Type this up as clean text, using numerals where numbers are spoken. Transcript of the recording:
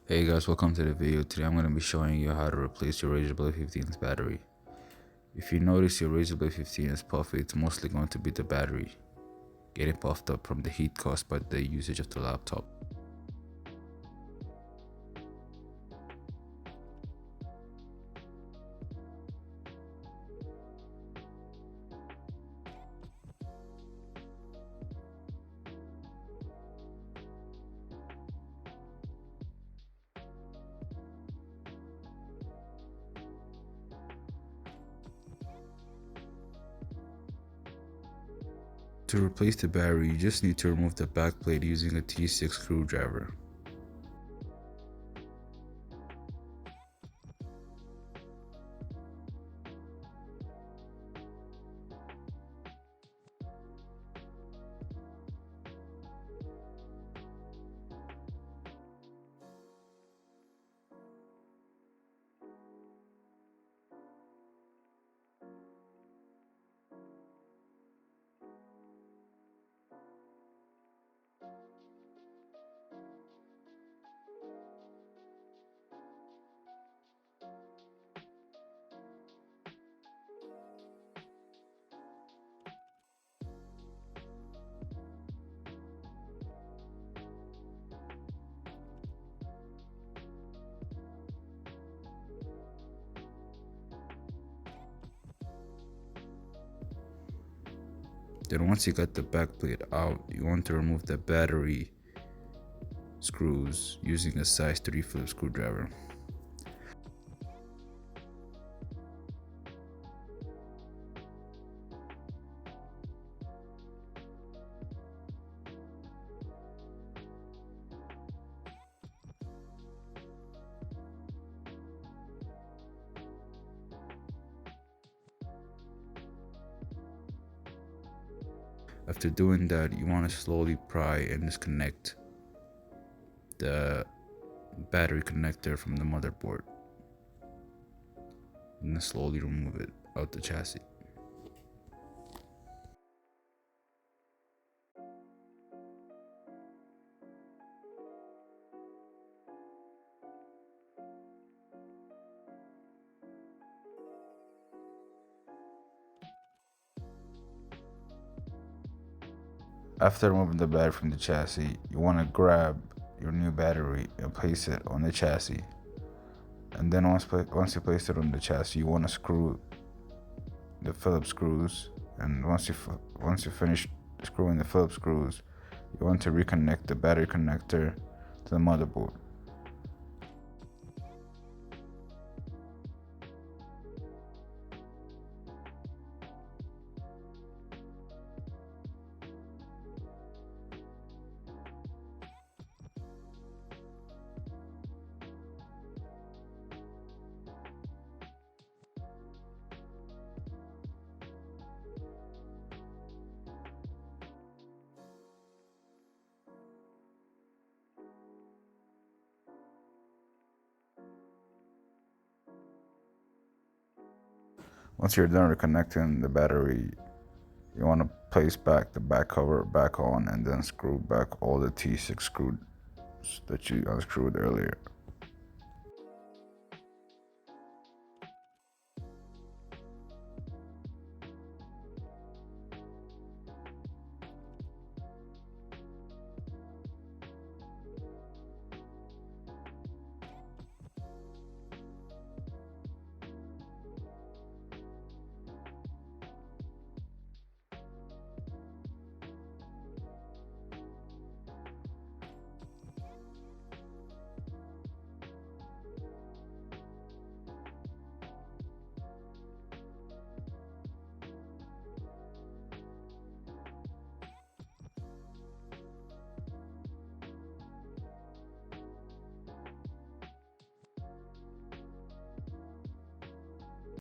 Hey guys, welcome to the video. Today I'm going to be showing you how to replace your Razer Blade 15's battery. If you notice your Razer Blade 15 is puffy, it's mostly going to be the battery getting puffed up from the heat caused by the usage of the laptop. To replace the battery, you just need to remove the back plate using a T6 screwdriver. Then once you got the back plate out, you want to remove the battery screws using a size 3 Phillips screwdriver. After doing that, you want to slowly pry and disconnect the battery connector from the motherboard and then slowly remove it out the chassis. After removing the battery from the chassis, you want to grab your new battery and place it on the chassis. And then once you place it on the chassis, you want to screw the Phillips screws. And once you finish screwing the Phillips screws, you want to reconnect the battery connector to the motherboard. Once you're done reconnecting the battery, you want to place back the back cover back on and then screw back all the T6 screws that you unscrewed earlier.